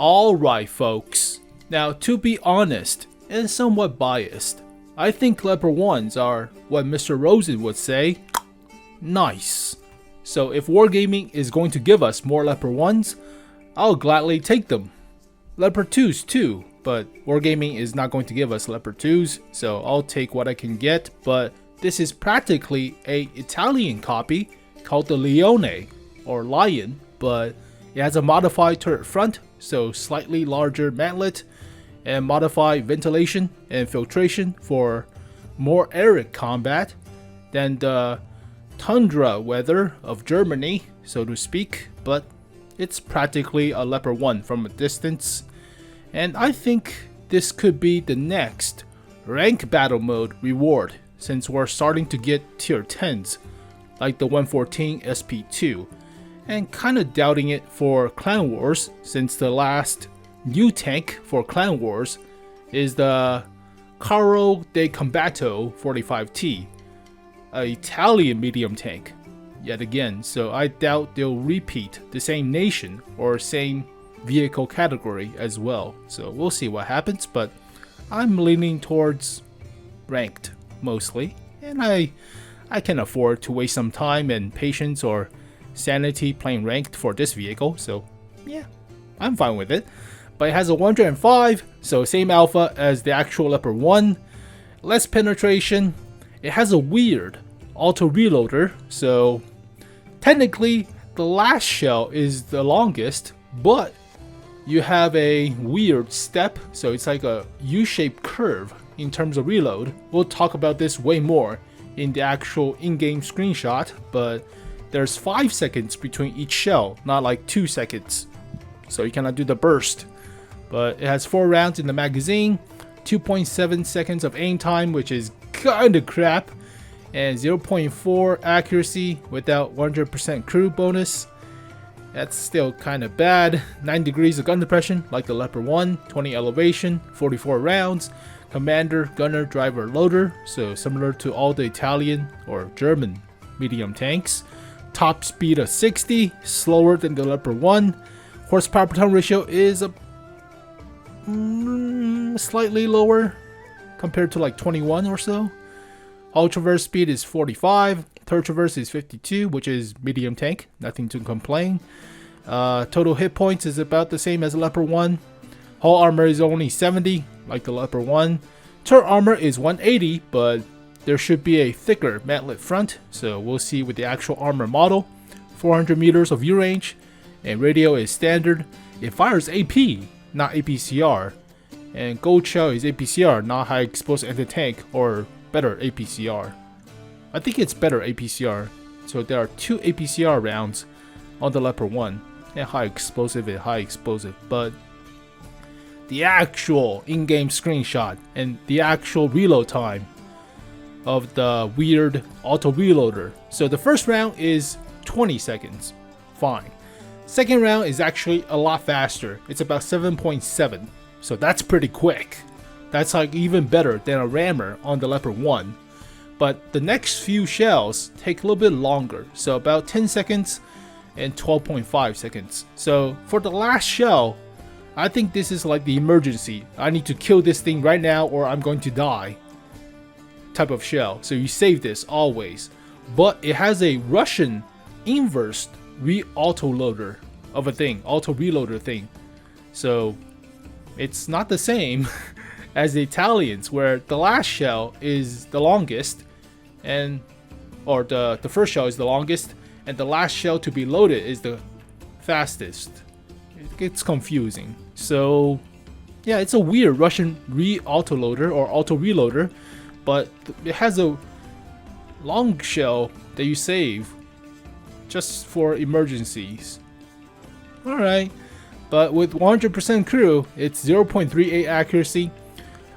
Alright folks, now to be honest and somewhat biased, I think Leopard 1s are what Mr. Rosen would say, nice. So if Wargaming is going to give us more Leopard 1s, I'll gladly take them. Leopard 2s too, but Wargaming is not going to give us Leopard 2s, so I'll take what I can get, but this is practically a Italian copy called the Leone, or Lion, but it has a modified turret front, so slightly larger mantlet, and modified ventilation and filtration for more arid combat than the tundra weather of Germany, so to speak, but it's practically a Leopard 1 from a distance. And I think this could be the next rank battle mode reward, since we're starting to get tier 10s like the 𝘓𝘭𝘸𝘢𝘺 SP2, and kinda doubting it for Clan Wars, since the last new tank for Clan Wars is the Carro de Combatto 45T, an Italian medium tank yet again, so I doubt they'll repeat the same nation or same vehicle category as well, so we'll see what happens, but I'm leaning towards ranked mostly, and I can afford to waste some time and patience or sanity playing ranked for this vehicle, so yeah, I'm fine with it. But it has a 105, so same alpha as the actual Leopard 1, less penetration. It has a weird auto reloader, so technically the last shell is the longest, but you have a weird step, so it's like a U-shaped curve in terms of reload. We'll talk about this way more in the actual in-game screenshot, but there's 5 seconds between each shell, not like 2 seconds, so you cannot do the burst. But it has 4 rounds in the magazine, 2.7 seconds of aim time, which is kinda crap, and 0.4 accuracy without 100% crew bonus. That's still kinda bad. 9 degrees of gun depression like the Leopard 1, 20 elevation, 44 rounds, commander, gunner, driver, loader, so similar to all the Italian or German medium tanks. Top speed of 60, slower than the Leopard 1. Horsepower per ton ratio is slightly lower compared to like 21 or so. Hull traverse speed is 45, turret traverse is 52, which is medium tank, nothing to complain. Total hit points is about the same as Leopard 1. Hull armor is only 70, like the Leopard 1. Turret armor is 180, but there should be a thicker mantlet front, so we'll see with the actual armor model. 400 meters of view range, and radio is standard. It fires AP, not APCR, and gold shell is APCR, not high explosive anti-tank, or better APCR. I think it's better APCR, so there are 2 APCR rounds on the Leopard 1, and high explosive is high explosive, but the actual in-game screenshot and the actual reload time of the weird auto reloader. So the first round is 20 seconds, fine. Second round is actually a lot faster. It's about 7.7, so that's pretty quick. That's like even better than a rammer on the Leopard 1. But the next few shells take a little bit longer, so about 10 seconds and 12.5 seconds. So for the last shell, I think this is like the emergency. I need to kill this thing right now or I'm going to die type of shell. So you save this always. But it has a Russian inverse auto-loader of a thing, auto-reloader thing. So it's not the same as the Italians, where the last shell is the longest, and or the first shell is the longest, and the last shell to be loaded is the fastest. It gets confusing. So yeah, it's a weird Russian auto-loader or auto-reloader, but it has a long shell that you save just for emergencies. Alright, but with 100% crew, it's 0.38 accuracy,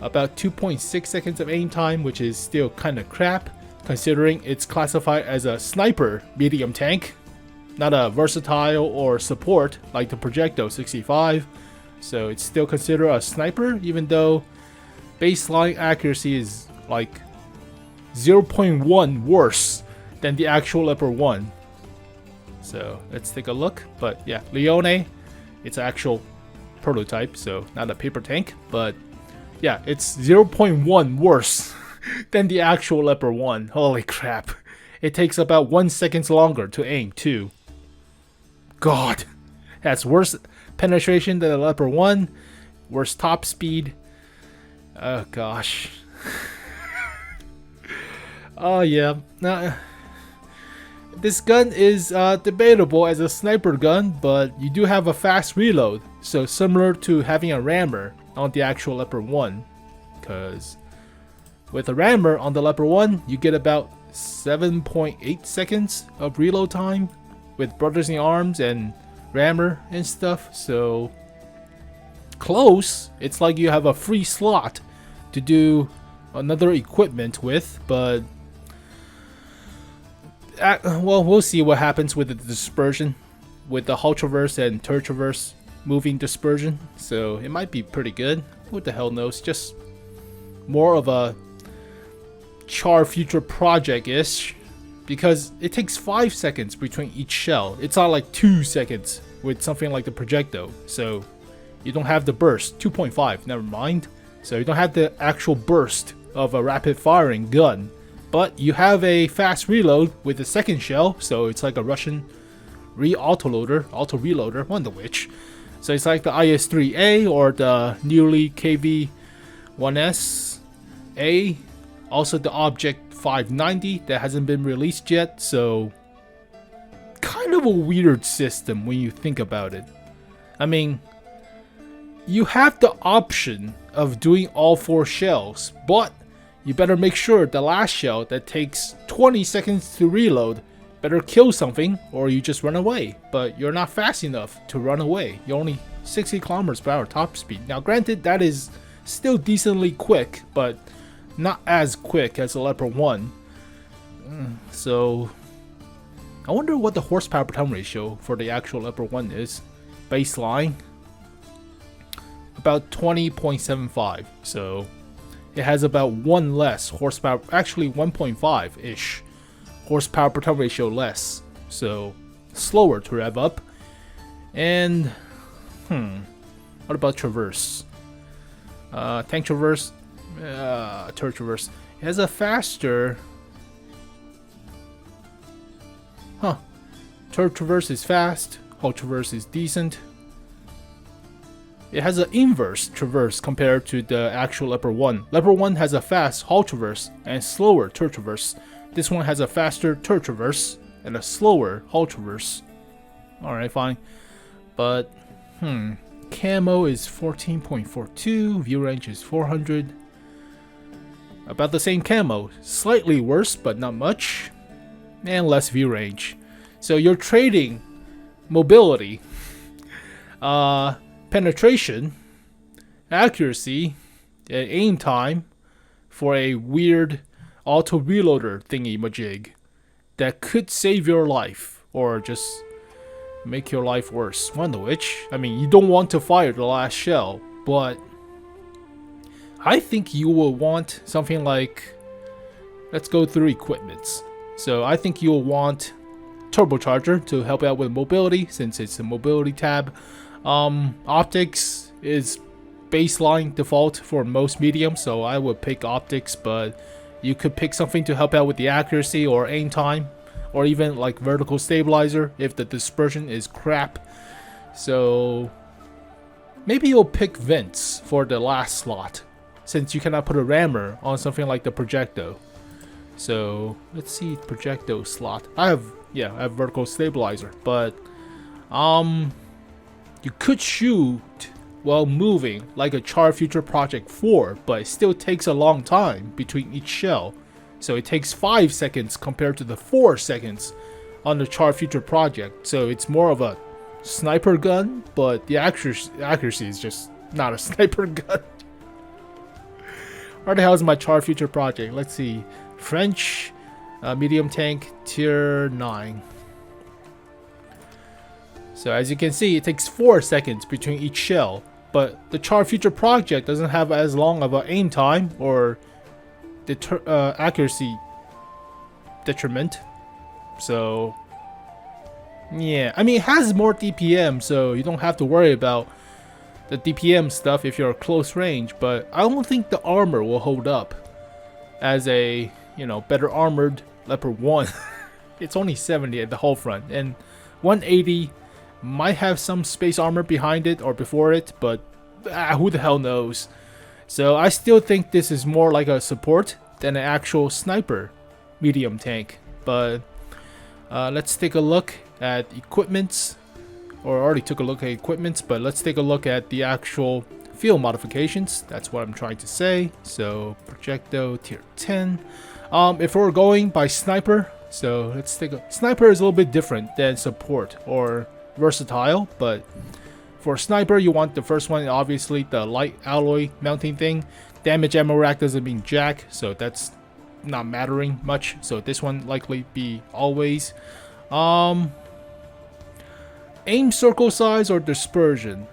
about 2.6 seconds of aim time, which is still kinda crap, considering it's classified as a sniper medium tank, not a versatile or support like the Progetto 65, so it's still considered a sniper, even though baseline accuracy is like 0.1 worse than the actual Leopard 1. So let's take a look. But yeah, Leone, it's actual prototype, so not a paper tank, but yeah, it's 0.1 worse than the actual Leopard 1. Holy crap. It takes about 1 second longer to aim too. God. That's worse penetration than the Leopard 1, worse top speed. Oh gosh. Oh yeah. Now, this gun is debatable as a sniper gun, but you do have a fast reload, so similar to having a rammer on the actual Leopard 1. Because with a rammer on the Leopard 1, you get about 7.8 seconds of reload time with Brothers in Arms and rammer and stuff, so close. It's like you have a free slot to do another equipment with, but well, we'll see what happens with the dispersion, with the 𝘓𝘺𝘴𝘢𝘳 and 𝘚𝘶𝑒𝑟𝑡 moving dispersion, so it might be pretty good. What the hell knows, just more of a 𝘕𝑚 project-ish, because it takes 5 seconds between each shell. It's not like 2 seconds with something like the Progetto, so you don't have the burst. 2.5, never mind. So you don't have the actual burst of a rapid firing gun, but you have a fast reload with the second shell, so it's like a Russian auto reloader, one of which. So it's like the IS-3A or the newly KV-1S-A, also the Object 590 that hasn't been released yet, so kind of a weird system when you think about it. I mean, you have the option of doing all 4 shells, but you better make sure the last shell that takes 20 seconds to reload better kill something, or you just run away. But you're not fast enough to run away. You're only 60 kilometers per hour top speed. Now granted, that is still decently quick, but not as quick as the Leopard 1. So I wonder what the horsepower per ton ratio for the actual Leopard 1 is. Baseline about 20.75, so it has about 1 less horsepower, actually 1.5-ish horsepower per ton ratio less, so slower to rev up. And what about traverse? Tank traverse, turret traverse. It has a faster. Turret traverse is fast. 𝘓𝘺𝘴𝘢𝘳𝑚 is decent. It has an inverse traverse compared to the actual Leopard 1. Leopard 1 has a fast 𝘓𝘺𝑚 and slower turret traverse. This one has a faster turret traverse and a slower 𝘓𝘺𝑚. Alright, fine. But, camo is 14.42, view range is 400. About the same camo, slightly worse, but not much. And less view range. So you're trading mobility, penetration, accuracy, and aim time for a weird auto reloader thingy-majig that could save your life or just make your life worse. One of which, I mean, you don't want to fire the last shell, but I think you will want something like, let's go through equipments. So I think you'll want turbocharger to help out with mobility, since it's a mobility tab. Optics is baseline default for most mediums, so I would pick optics, but you could pick something to help out with the accuracy or aim time, or even like vertical stabilizer if the dispersion is crap. So maybe you'll pick vents for the last slot, since you cannot put a rammer on something like the Progetto. So let's see, Progetto slot. I have vertical stabilizer, but you could shoot while moving like a 𝘕𝑚 Project 4, but it still takes a long time between each shell. So it takes 5 seconds compared to the 4 seconds on the 𝘕𝑚 Project. So it's more of a sniper gun, but the accuracy is just not a sniper gun. Where the hell is my 𝘕𝑚 Project? Let's see. French, medium tank, tier 9. So as you can see, it takes 4 seconds between each shell, but the 𝘕𝑚 Project doesn't have as long of an aim time or the accuracy detriment. So yeah, I mean, it has more DPM, so you don't have to worry about the DPM stuff if you're close range, but I don't think the armor will hold up as a, you know, better armored Leopard 1. It's only 70 at the whole front, and 180 might have some space armor behind it or before it, but who the hell knows. So I still think this is more like a support than an actual sniper medium tank. But let's take a look at equipments, or already took a look at equipments, but let's take a look at the actual field modifications. That's what I'm trying to say. So Progetto tier 10. If we're going by sniper, so let's take a sniper is a little bit different than support or versatile, but for sniper you want the first one, obviously the light alloy mounting thing. Damage ammo rack doesn't mean jack, so that's not mattering much, so this one likely be always. Aim circle size or dispersion?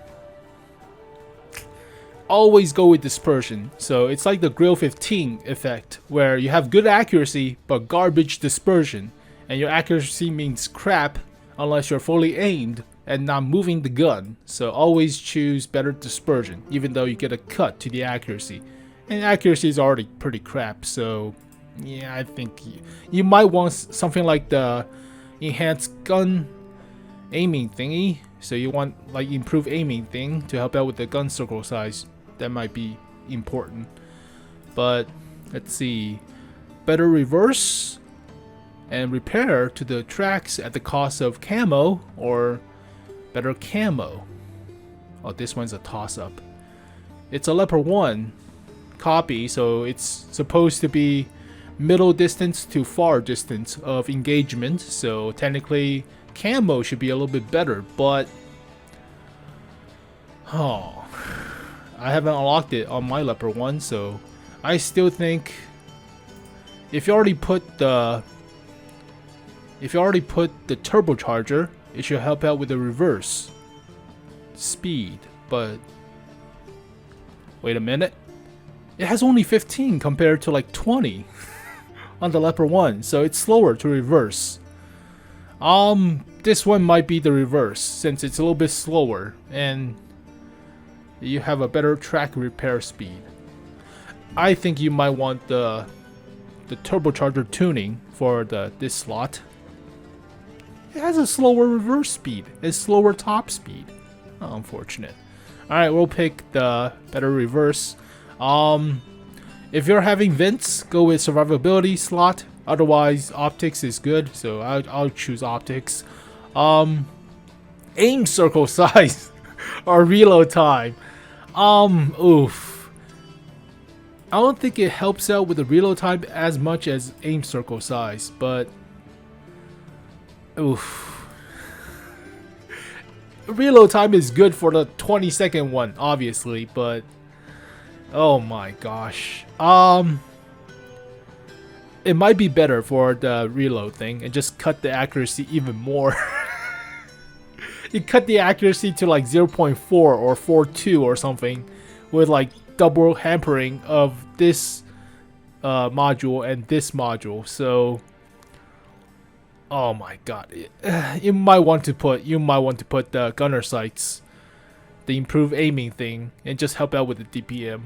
Always go with dispersion. So it's like the Grill 15 effect, where you have good accuracy but garbage dispersion, and your accuracy means crap unless you're fully aimed and not moving the gun. So always choose better dispersion, even though you get a cut to the accuracy, and accuracy is already pretty crap. So yeah, I think you might want something like the enhanced gun aiming thingy. So you want like improved aiming thing to help out with the gun circle size. That might be important. But let's see, better reverse and repair to the tracks at the cost of camo, or better camo. Oh, this one's a toss-up. It's a Leopard 1 copy, so it's supposed to be middle distance to far distance of engagement, so technically camo should be a little bit better, but I haven't unlocked it on my Leopard 1, so I still think if you already put the turbocharger, it should help out with the reverse speed. But wait a minute, it has only 15 compared to like 20 on the Leopard 1, so it's slower to reverse. This one might be the reverse since it's a little bit slower and you have a better track repair speed. I think you might want the turbocharger tuning for this slot. It has a slower reverse speed and slower top speed. Unfortunate. Alright, we'll pick the better reverse. If you're having vents, go with survivability slot. Otherwise, optics is good, so I'll choose optics. Aim circle size or reload time. Oof. I don't think it helps out with the reload time as much as aim circle size, but oof. Reload time is good for the 20-second one, obviously, but oh my gosh. It might be better for the reload thing and just cut the accuracy even more. You cut the accuracy to like 0.4 or 4.2 or something, with like double hampering of this module and this module. So oh my god, you might want to put the gunner sights, the improved aiming thing, and just help out with the DPM.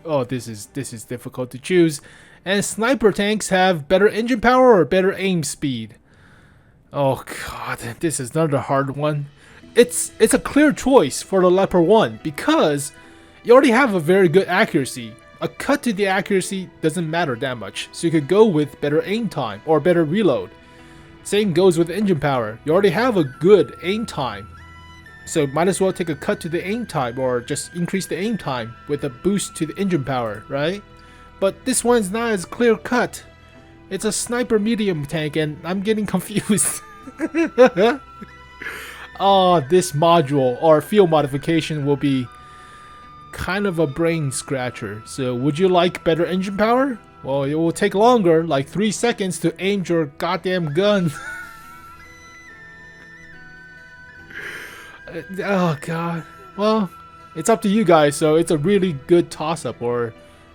Oh, this is difficult to choose. And sniper tanks have better engine power or better aim speed. Oh god, this is another hard one. It's a clear choice for the Leopard 1 because you already have a very good accuracy. A cut to the accuracy doesn't matter that much, so you could go with better aim time or better reload. Same goes with engine power. You already have a good aim time, so might as well take a cut to the aim time or just increase the aim time with a boost to the engine power, right? But this one's not as clear cut. It's a sniper medium tank and I'm getting confused. Oh, this module or field modification will be kind of a brain scratcher. So would you like better engine power? Well, it will take longer, like 3 seconds to aim your goddamn gun. Oh god. Well, it's up to you guys, so it's a really good toss-up or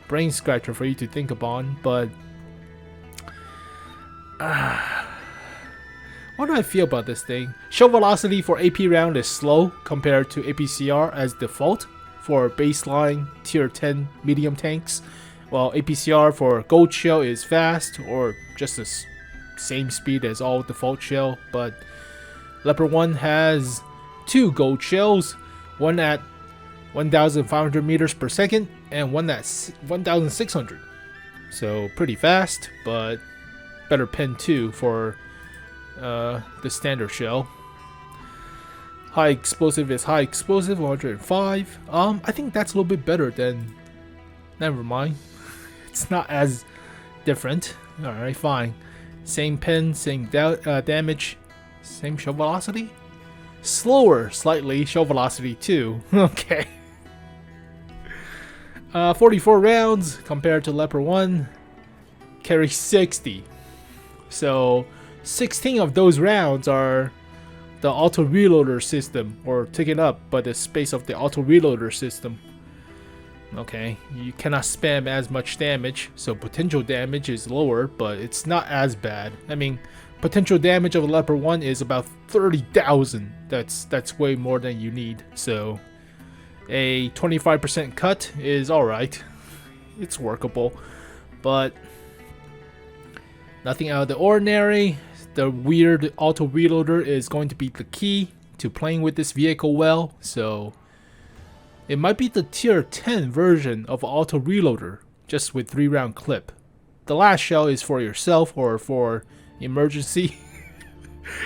brain scratcher for you to think upon, but What do I feel about this thing? Shell velocity for AP round is slow compared to APCR as default for baseline tier 10 medium tanks, while APCR for gold shell is fast or just the same speed as all default shell. But Leopard 1 has 2 gold shells, one at 1,500 meters per second and one at 1,600. So pretty fast, but better pen too for the standard shell. High explosive is high explosive, 105. I think that's a little bit better than. Never mind. It's not as different. Alright, fine. Same pen, same damage, same shell velocity. Slower slightly shell velocity too. Okay. 44 rounds compared to Leopard 1. Carry 60. So 16 of those rounds are the auto reloader system, or taken up by the space of the auto reloader system. Okay, you cannot spam as much damage, so potential damage is lower, but it's not as bad. I mean, potential damage of a Leopard 1 is about 30,000. That's way more than you need. So a 25% cut is alright. It's workable, but nothing out of the ordinary. The weird auto reloader is going to be the key to playing with this vehicle well, so it might be the tier 10 version of auto reloader, just with 3-round clip. The last shell is for yourself or for emergency.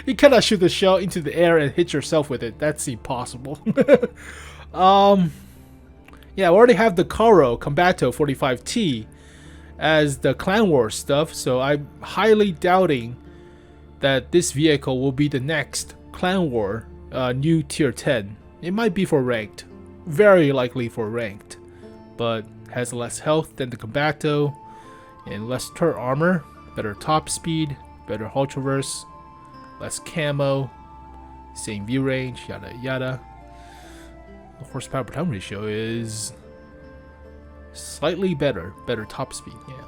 You cannot shoot the shell into the air and hit yourself with it. That's impossible. Yeah, I already have the Counterpart 45T as the Clan Wars stuff, so I'm highly doubting that this vehicle will be the next Clan War new tier 10. It might be for ranked, very likely for ranked, but has less health than the Progetto and less turret armor, better top speed, better hull traverse, less camo, same view range, yada yada. The horsepower per ton ratio is slightly better top speed, yeah.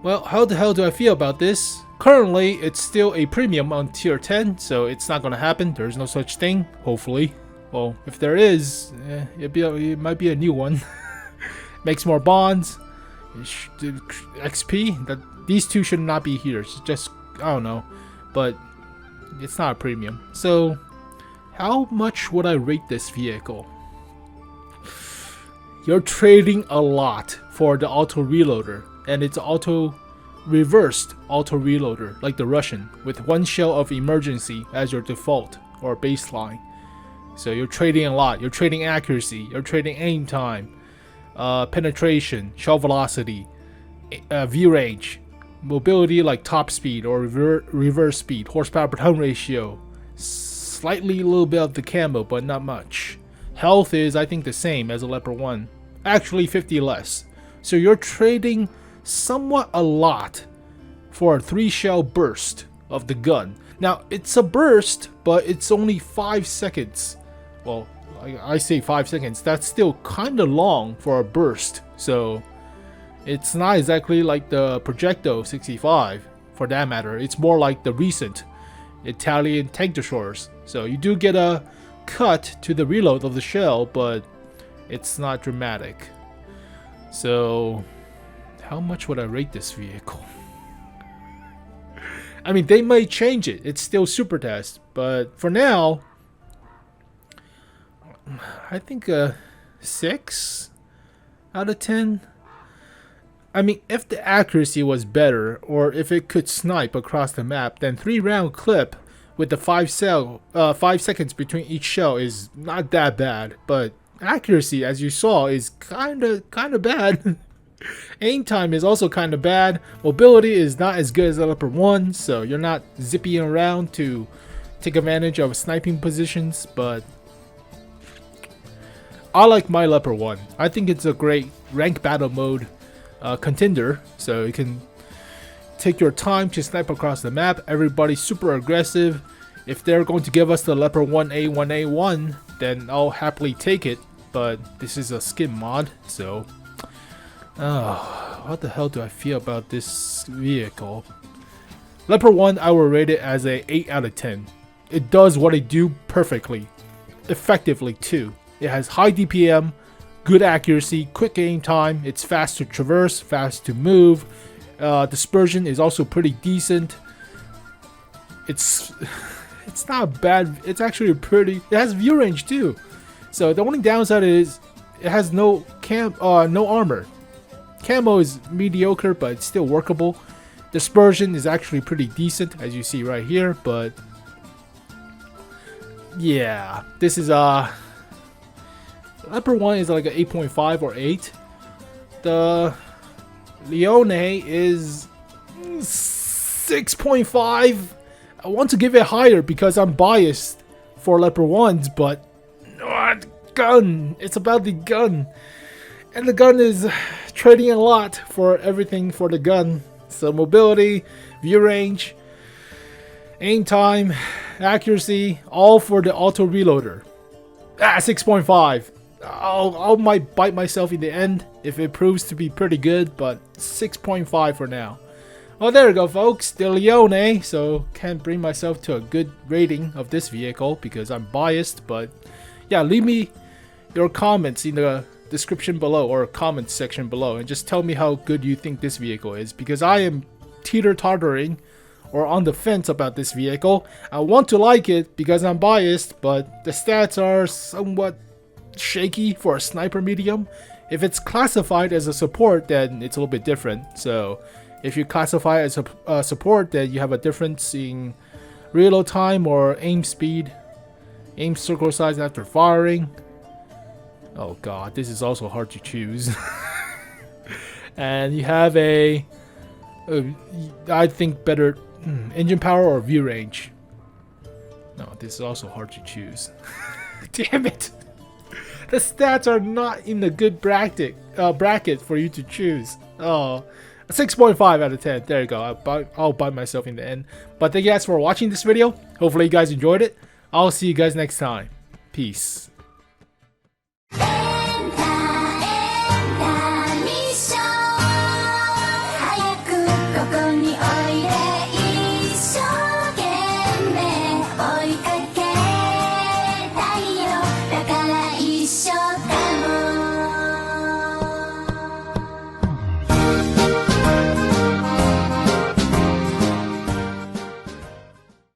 Well, how the hell do I feel about this? Currently, it's still a premium on tier 10, so it's not gonna happen. There's no such thing, hopefully. Well, if there is, it might be a new one. Makes more bonds, XP. These two should not be here. It's just, I don't know, but it's not a premium. So, how much would I rate this vehicle? You're trading a lot for the auto reloader, and it's reversed auto reloader like the Russian, with 1 shell of emergency as your default or baseline. So you're trading a lot. You're trading accuracy, you're trading aim time, penetration, shell velocity, view range, mobility like top speed or reverse speed, horsepower per ton ratio, slightly a little bit of the camo, but not much. Health is, I think, the same as a Leopard 1, actually 50 less. So you're trading somewhat a lot for a 3-shell burst of the gun. Now, it's a burst, but it's only 5 seconds. Well, I say 5 seconds. That's still kind of long for a burst. So it's not exactly like the Progetto 65, for that matter. It's more like the recent Italian tank destroyers. So you do get a cut to the reload of the shell, but it's not dramatic. So how much would I rate this vehicle? I mean, they might change it. It's still Supertest, but for now, I think a 6 out of 10. I mean, if the accuracy was better, or if it could snipe across the map, then 3-round clip with the 5 seconds between each shell is not that bad. But accuracy, as you saw, is kind of bad. Aim time is also kind of bad. Mobility is not as good as the Leopard 1, so you're not zipping around to take advantage of sniping positions. But I like my Leopard 1. I think it's a great rank battle mode contender, so you can take your time to snipe across the map. Everybody's super aggressive. If they're going to give us the Leopard 1A, 1A1, then I'll happily take it. But this is a skin mod, so what the hell do I feel about this vehicle? Leopard 1, I will rate it as a 8 out of 10. It does what it do perfectly, effectively too. It has high DPM, good accuracy, quick aim time. It's fast to traverse, fast to move. Dispersion is also pretty decent. It's not bad. It's actually pretty. It has view range too. So the only downside is it has no armor. Camo is mediocre, but it's still workable. Dispersion is actually pretty decent, as you see right here. But yeah, this is Leopard 1 is like an 8.5 or 8. The Leone is 6.5. I want to give it higher because I'm biased for Leopard 1s, but gun. It's about the gun. And the gun is trading a lot for everything for the gun. So mobility, view range, aim time, accuracy, all for the auto reloader. 6.5. I might bite myself in the end if it proves to be pretty good, but 6.5 for now. Well, there we go, folks. The Leone. So can't bring myself to a good rating of this vehicle because I'm biased. But yeah, leave me your comments in the description below or comment section below and just tell me how good you think this vehicle is, because I am teeter-tottering or on the fence about this vehicle. I want to like it because I'm biased, but the stats are somewhat shaky for a sniper medium. If it's classified as a support, then it's a little bit different. So if you classify it as a support, then you have a difference in reload time or aim speed, aim circle size after firing. Oh god, this is also hard to choose. And you have I think better engine power or view range. No, this is also hard to choose. Damn it! The stats are not in the good bracket for you to choose. Oh, 6.5 out of 10. There you go. I'll bite myself in the end. But thank you guys for watching this video. Hopefully you guys enjoyed it. I'll see you guys next time. Peace.